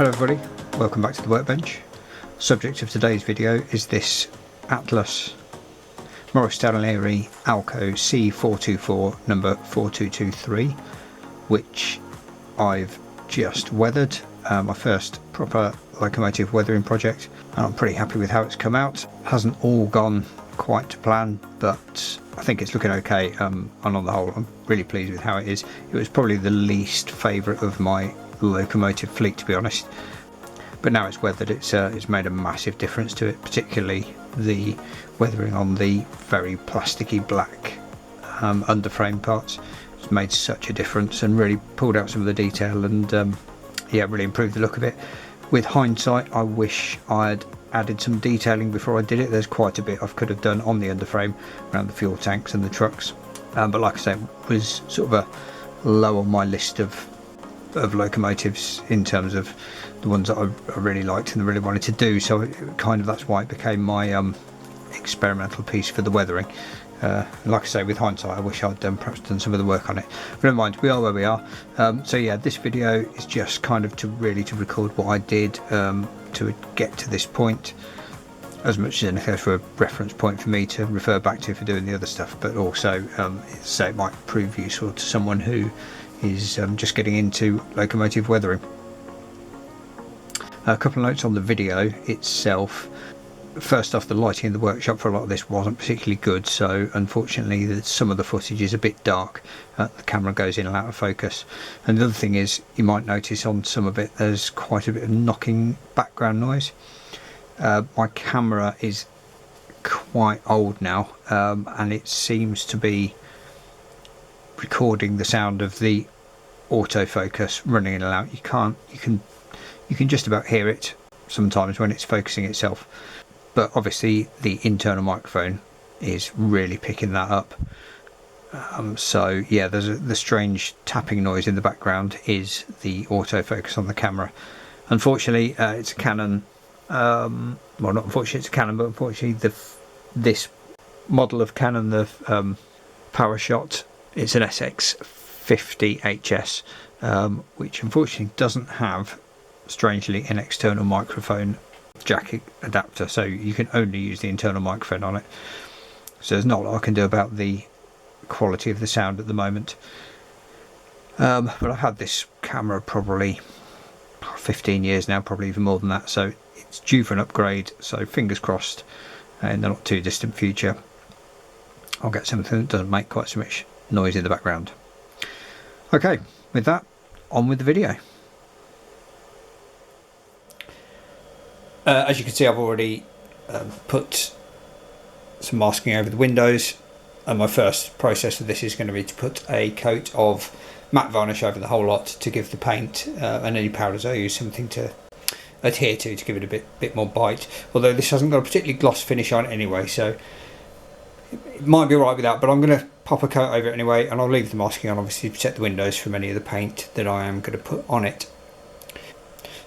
Hello everybody, welcome back to the workbench. Subject of today's video is this Atlas Morristown and Erie Alco C424 number 4223, which I've just weathered, my first proper locomotive weathering project, and I'm pretty happy with how it's come out. Hasn't all gone quite to plan, but I think it's looking okay, and on the whole I'm really pleased with how it is. It was probably the least favourite of my locomotive fleet, to be honest, but now it's weathered, it's made a massive difference to it, particularly the weathering on the very plasticky black underframe parts. It's made such a difference and really pulled out some of the detail and yeah, really improved the look of it. With hindsight, I wish I'd added some detailing before I did it. There's quite a bit I could have done on the underframe around the fuel tanks and the trucks, but like I say, it was sort of a low on my list of locomotives in terms of the ones that I really liked and really wanted to do, so that's why it became my experimental piece for the weathering. Like I say, with hindsight I wish I'd perhaps done some of the work on it, but never mind, we are where we are. So yeah, this video is just kind of to record what I did to get to this point, as much as anything for a reference point for me to refer back to for doing the other stuff, but also so it might prove useful to someone who is just getting into locomotive weathering. A couple of notes on the video itself. First off, the lighting in the workshop for a lot of this wasn't particularly good, so unfortunately some of the footage is a bit dark. The camera goes in and out of focus, and the other thing is, you might notice on some of it there's quite a bit of knocking background noise. My camera is quite old now, and it seems to be recording the sound of the autofocus running in and out. You can just about hear it sometimes when it's focusing itself, but obviously the internal microphone is really picking that up. So yeah, the strange tapping noise in the background is the autofocus on the camera. Unfortunately, it's a Canon. Well, not unfortunately it's a Canon, but unfortunately this model of Canon, the PowerShot, it's an SX50 HS, which unfortunately doesn't have, strangely, an external microphone jack adapter, so you can only use the internal microphone on it. So there's not a lot I can do about the quality of the sound at the moment. But I've had this camera probably 15 years now, probably even more than that, so it's due for an upgrade, so fingers crossed in the not too distant future I'll get something that doesn't make quite so much noise in the background. Okay, with that, on with the video. As you can see, I've already put some masking over the windows, and my first process of this is going to be to put a coat of matte varnish over the whole lot to give the paint and any powders I use something to adhere to give it a bit more bite, although this hasn't got a particularly gloss finish on it anyway, so it might be alright with that, but I'm going to pop a coat over it anyway, and I'll leave the masking on, obviously, to protect the windows from any of the paint that I am going to put on it.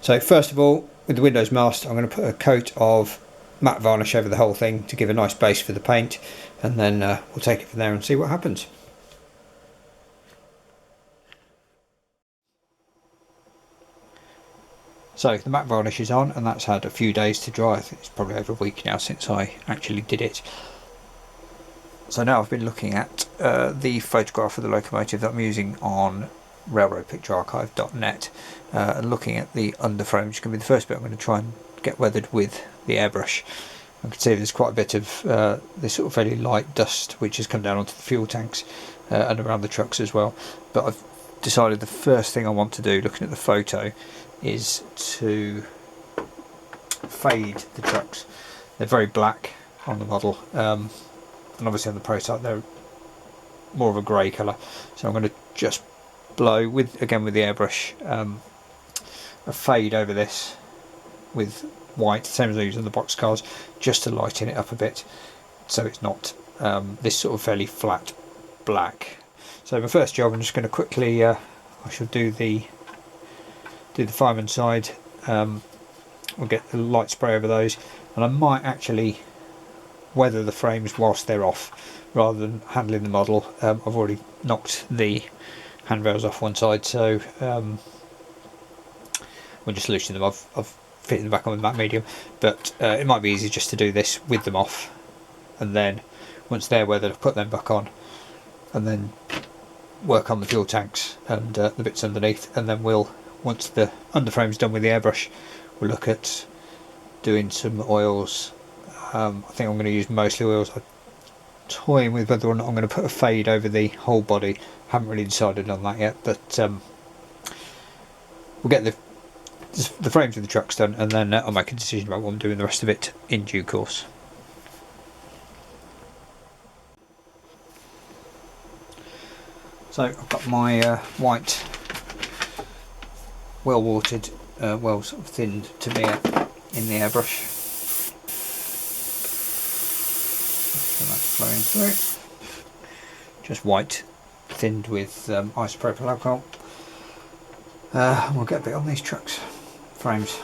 So first of all, with the windows masked, I'm going to put a coat of matte varnish over the whole thing to give a nice base for the paint, and then we'll take it from there and see what happens. So the matte varnish is on, and that's had a few days to dry. I think it's probably over a week now since I actually did it. So now I've been looking at the photograph of the locomotive that I'm using on railroadpicturearchive.net, and looking at the underframe, which is going to be the first bit I'm going to try and get weathered with the airbrush. I can see there's quite a bit of this sort of fairly light dust which has come down onto the fuel tanks and around the trucks as well, but I've decided the first thing I want to do, looking at the photo, is to fade the trucks. They're very black on the model, and obviously on the prototype they're more of a grey colour, so I'm going to just blow again with the airbrush a fade over this with white, same as I use on the box cars, just to lighten it up a bit so it's not this sort of fairly flat black. So my first job, I'm just going to quickly I shall do the fireman side. I'll get the light spray over those, and I might actually weather the frames whilst they're off rather than handling the model. I've already knocked the handrails off one side, so We're just loosening them. I've fitted them back on with matte medium, but it might be easy just to do this with them off, and then once they're weathered, I've put them back on, and then work on the fuel tanks and the bits underneath, and then once the underframe's done with the airbrush, we'll look at doing some oils. I think I'm going to use mostly oils. I'm toying with whether or not I'm going to put a fade over the whole body. Haven't really decided on that yet, but we'll get the frames of the trucks done, and then I'll make a decision about what I'm doing the rest of it in due course. So I've got my white, well watered, well sort of thinned Tamiya in the airbrush. So that's flowing through. Just white, thinned with isopropyl alcohol. We'll get a bit on these trucks frames.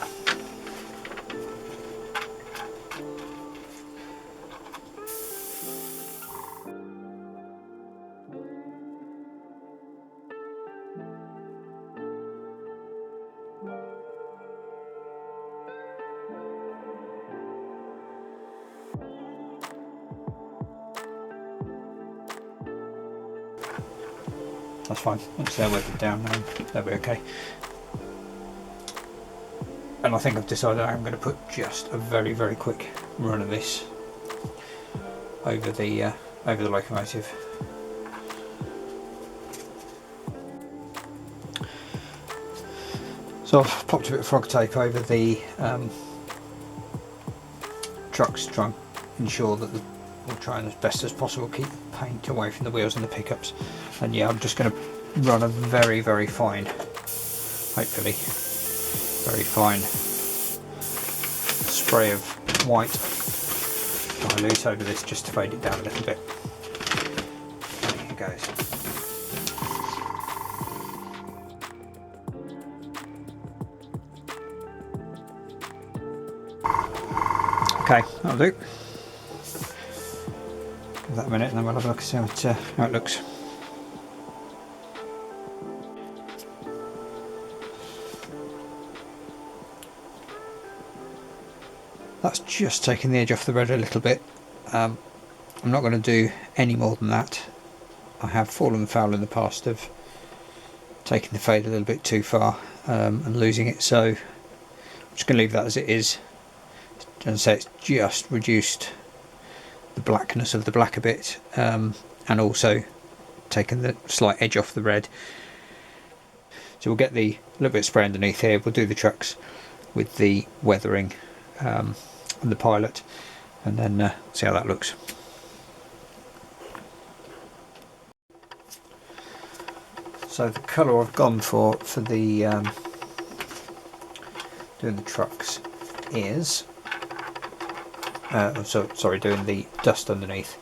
That's fine. Once they're weathered down, they'll be okay. And I think I've decided I'm going to put just a very, very quick run of this over the locomotive. So I've popped a bit of frog tape over the trucks to try and ensure that we'll try and as best as possible keep the paint away from the wheels and the pickups. And yeah, I'm just going to run a very, very fine, hopefully very fine spray of white dilute over this just to fade it down a little bit. There it goes. Okay, that'll do. Give that a minute and then we'll have a look and see how it looks. That's just taking the edge off the red a little bit. I'm not going to do any more than that. I have fallen foul in the past of taking the fade a little bit too far and losing it, so I'm just going to leave that as it is. As I say, it's just reduced the blackness of the black a bit, and also taken the slight edge off the red. So we'll get the little bit of spray underneath here. We'll do the trucks with the weathering and the pilot, and then see how that looks. So the colour I've gone for the doing the trucks is doing the dust underneath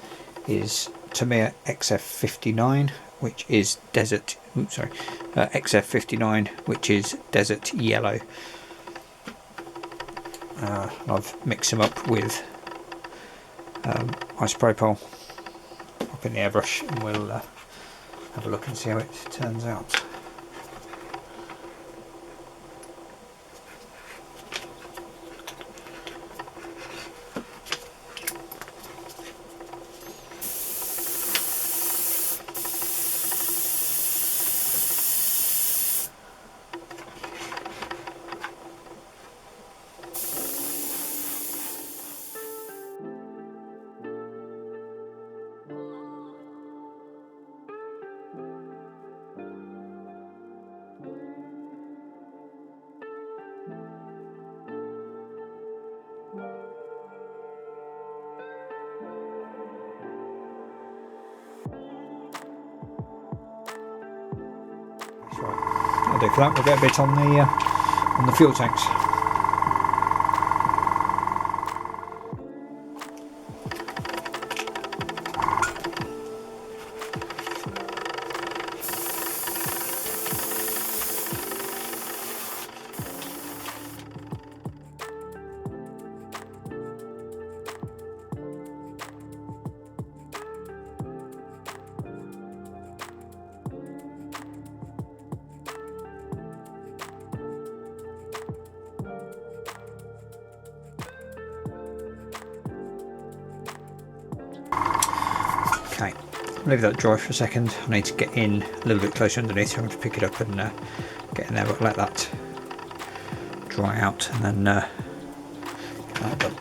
is Tamiya XF59, which is desert. XF59, which is desert yellow. I've mixed them up with isopropyl up in the airbrush, and we'll have a look and see how it turns out. I'll do for that. We'll get a bit on the fuel tanks. Okay, leave that dry for a second. I need to get in a little bit closer underneath, so I'm going to pick it up and get in there, but let that dry out and then get that done.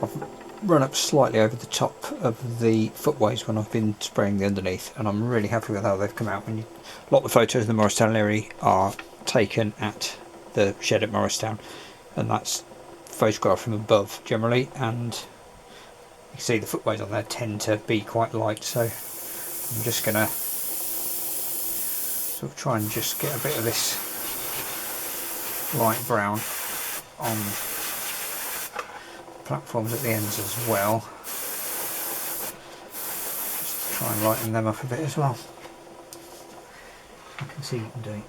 I've run up slightly over the top of the footways when I've been spraying the underneath, and I'm really happy with how they've come out. A lot of the photos of the Morristown and Erie are taken at the shed at Morristown, and that's photographed from above generally, and you can see the footways on there tend to be quite light, so I'm just going to sort of try and just get a bit of this light brown on platforms at the ends as well, just to try and lighten them up a bit as well. I can see what I'm doing.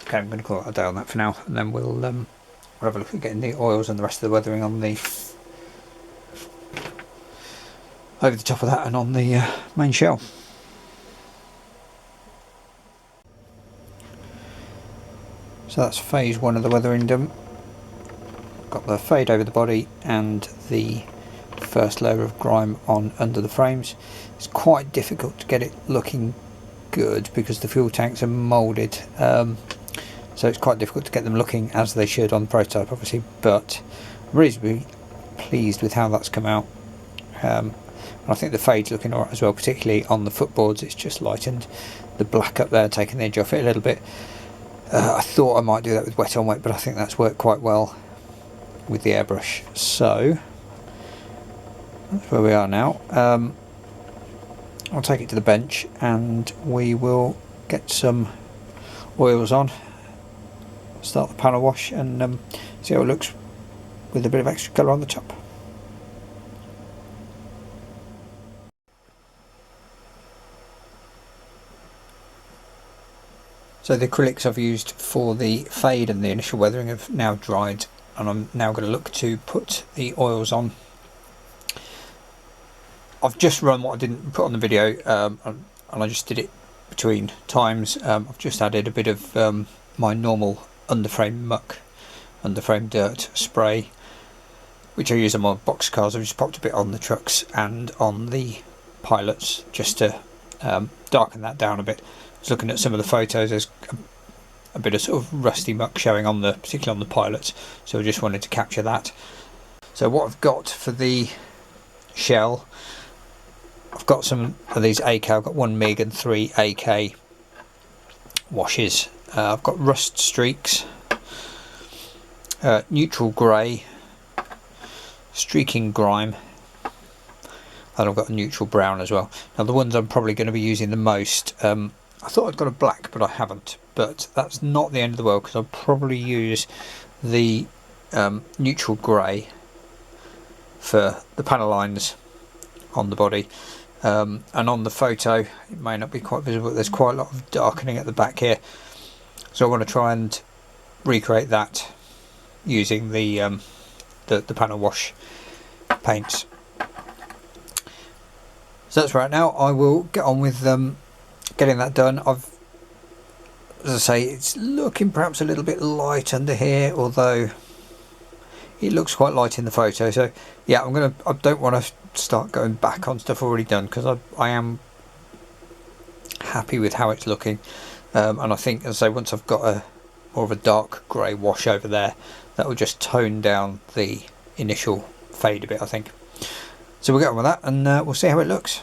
Okay, I'm going to call it a day on that for now, and then we'll have a look at getting the oils and the rest of the weathering on the over the top of that and on the main shell. So that's phase one of the weathering done. Got the fade over the body and the first layer of grime on under the frames. It's quite difficult to get it looking good because the fuel tanks are moulded, so it's quite difficult to get them looking as they should on the prototype, obviously, but I'm reasonably pleased with how that's come out. And I think the fade's looking alright as well, particularly on the footboards. It's just lightened the black up there, taking the edge off it a little bit. I thought I might do that with wet on wet, but I think that's worked quite well with the airbrush. So that's where we are now. I'll take it to the bench and we will get some oils on, start the panel wash, and see how it looks with a bit of extra colour on the top. So the acrylics I've used for the fade and the initial weathering have now dried, and I'm now going to look to put the oils on. I've just run what I didn't put on the video, and I just did it between times. I've just added a bit of my normal underframe muck, underframe dirt spray, which I use on my box cars. I've just popped a bit on the trucks and on the pilots just to darken that down a bit. I was looking at some of the photos, there's a bit of sort of rusty muck showing on the, particularly on the pilots, so I just wanted to capture that. So what I've got for the shell, I've got some of these AK, I've got 1 MiG and 3 AK washes. I've got rust streaks, neutral grey, streaking grime, and I've got a neutral brown as well. Now the ones I'm probably going to be using the most, I thought I'd got a black but I haven't, but that's not the end of the world because I'll probably use the neutral grey for the panel lines on the body, and on the photo it may not be quite visible, but there's quite a lot of darkening at the back here, so I want to try and recreate that using the panel wash paints. So that's right. Now I will get on with getting that done. As I say, it's looking perhaps a little bit light under here, although it looks quite light in the photo. So yeah, I don't want to start going back on stuff already done because I am happy with how it's looking, and I think, as I say, once I've got more of a dark grey wash over there, that will just tone down the initial fade a bit, I think. So we'll get on with that and we'll see how it looks.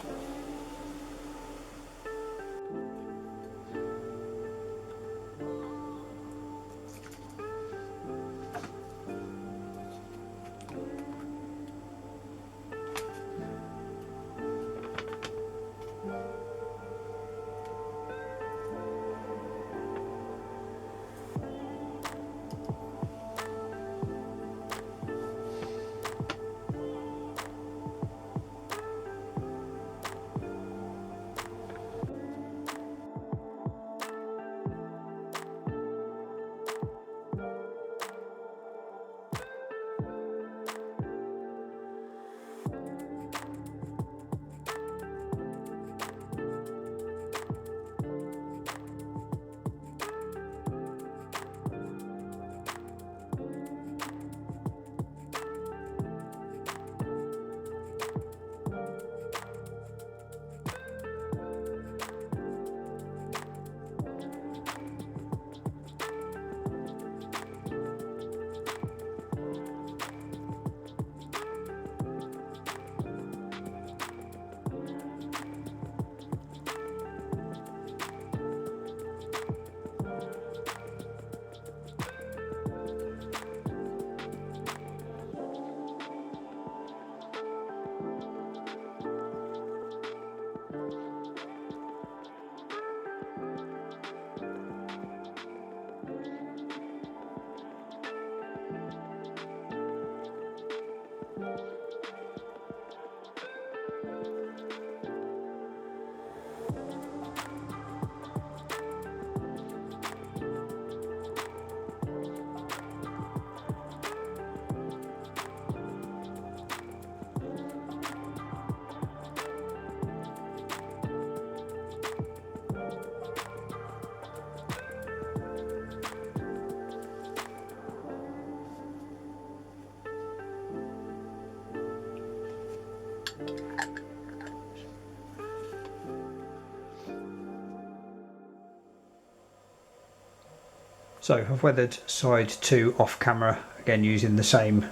So I've weathered side 2 off camera, again using the same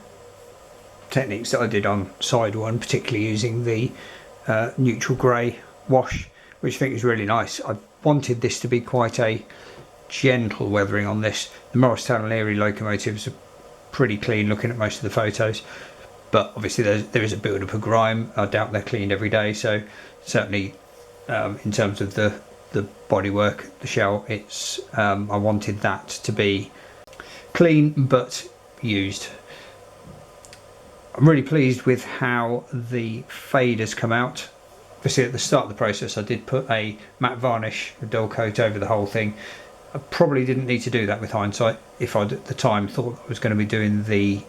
techniques that I did on side 1, particularly using the neutral grey wash, which I think is really nice. I wanted this to be quite a gentle weathering on this. The Morristown and Erie locomotives are pretty clean looking at most of the photos, but obviously there is a build up of grime. I doubt they're cleaned every day, so certainly in terms of the bodywork, the shell, it's I wanted that to be clean but used. I'm really pleased with how the fade has come out. Obviously at the start of the process I did put a matte varnish, a dull coat over the whole thing. I probably didn't need to do that with hindsight. If I'd at the time thought I was going to be doing the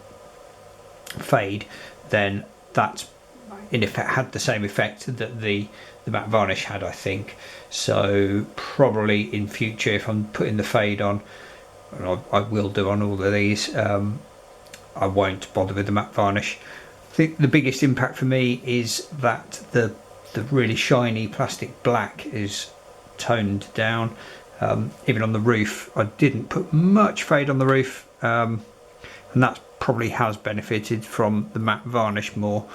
fade, then that in effect had the same effect that the matte varnish had, I think. So probably in future, if I'm putting the fade on, and I will do on all of these, I won't bother with the matte varnish. I think the biggest impact for me is that the really shiny plastic black is toned down. Even on the roof, I didn't put much fade on the roof, and that probably has benefited from the matte varnish more,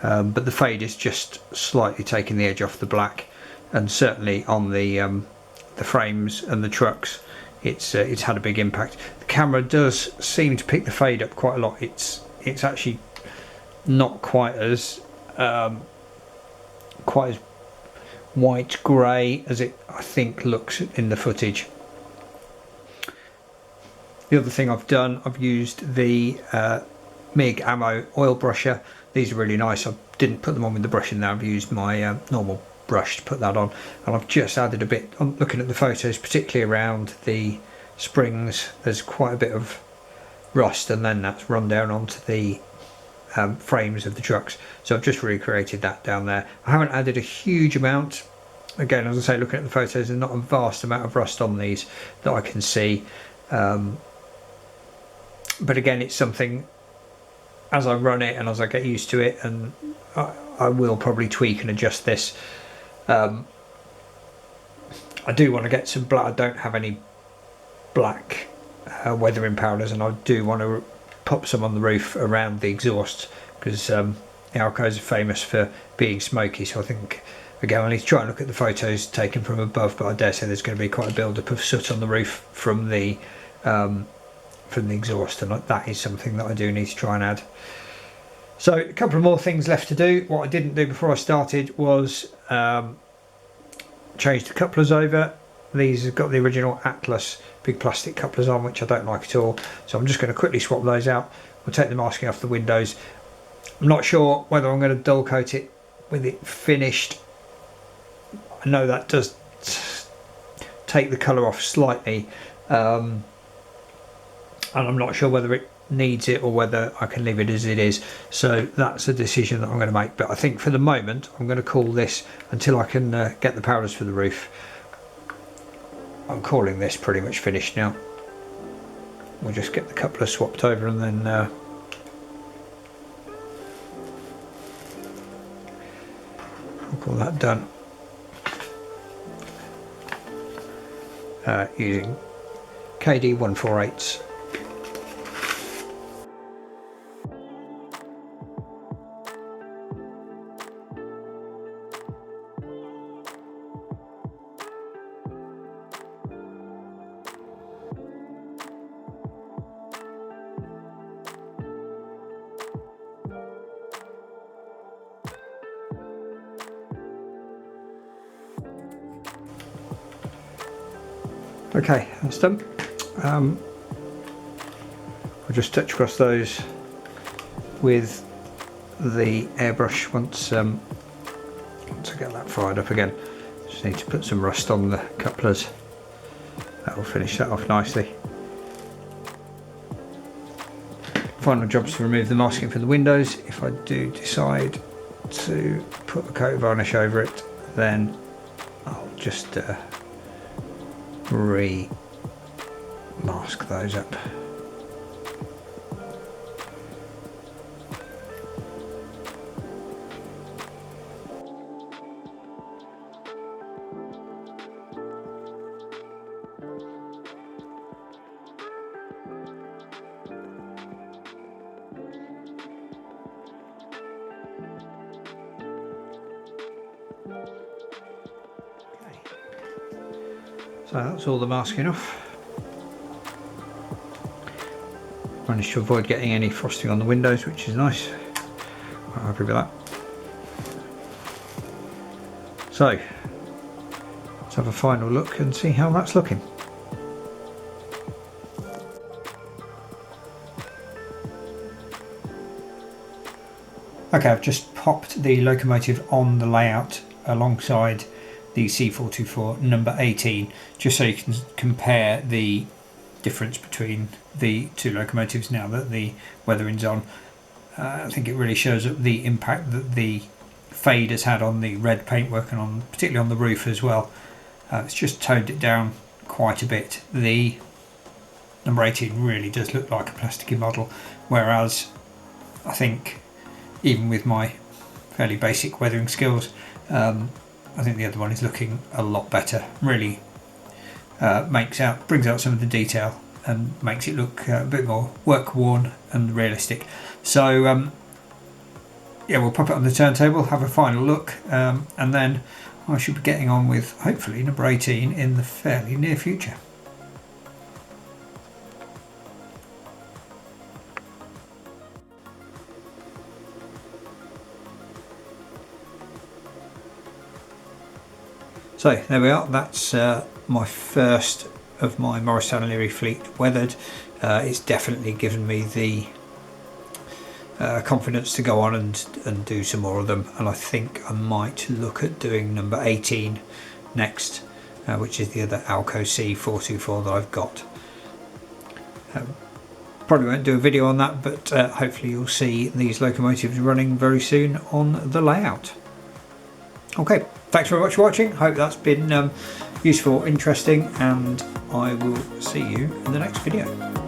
but the fade is just slightly taking the edge off the black, and certainly on the frames and the trucks it's had a big impact. The camera does seem to pick the fade up quite a lot. It's actually not quite as white grey as it I think looks in the footage. The other thing I've done, I've used the MIG Ammo oil brusher. These are really nice. I didn't put them on with the brush in there. I've used my normal brush to put that on, and I've just added a bit. I'm looking at the photos, particularly around the springs, there's quite a bit of rust, and then that's run down onto the frames of the trucks, so I've just recreated that down there. I haven't added a huge amount. Again, as I say, looking at the photos, there's not a vast amount of rust on these that I can see, but again, it's something as I run it and as I get used to it, and I will probably tweak and adjust this. I do want to get some black. I don't have any black weathering powders, and I do want to pop some on the roof around the exhaust, because the Alcos are famous for being smoky. So I think, again, I need to try and look at the photos taken from above, but I dare say there's going to be quite a build-up of soot on the roof from the exhaust, and that is something that I do need to try and add. So a couple of more things left to do. What I didn't do before I started was change the couplers over. These have got the original Atlas big plastic couplers on, which I don't like at all, so I'm just going to quickly swap those out. We'll take the masking off the windows. I'm not sure whether I'm going to dull coat it with it finished. I know that does take the colour off slightly, and I'm not sure whether it needs it or whether I can leave it as it is, so that's a decision that I'm going to make. But I think for the moment I'm going to call this until I can get the powders for the roof. I'm calling this pretty much finished now. We'll just get the coupler swapped over, and then I'll call that done. Using KD 148s. Okay, that's done. I'll just touch across those with the airbrush once I get that fired up again. Just need to put some rust on the couplers. That will finish that off nicely. Final job's to remove the masking for the windows. If I do decide to put a coat of varnish over it, then I'll just re-mask those up. So that's all the masking off. Managed to avoid getting any frosting on the windows, which is nice. Quite happy with that. So let's have a final look and see how that's looking. Okay, I've just popped the Locomotive on the layout alongside the C424 number 18, just so you can compare the difference between the two locomotives now that the weathering's on. I think it really shows up the impact that the fade has had on the red paintwork and on particularly on the roof as well. It's just toned it down quite a bit. The number 18 really does look like a plasticky model, whereas I think even with my fairly basic weathering skills, I think the other one is looking a lot better. Really brings out some of the detail and makes it look a bit more work worn and realistic. So yeah, we'll pop it on the turntable, have a final look, and then I should be getting on with hopefully number 18 in the fairly near future. So there we are, that's my first of my Morristown and Erie fleet weathered. It's definitely given me the confidence to go on and do some more of them, and I think I might look at doing number 18 next, which is the other Alco C424 that I've got. Probably won't do a video on that, but hopefully you'll see these locomotives running very soon on the layout. Okay, thanks very much for watching. Hope that's been useful, interesting, and I will see you in the next video.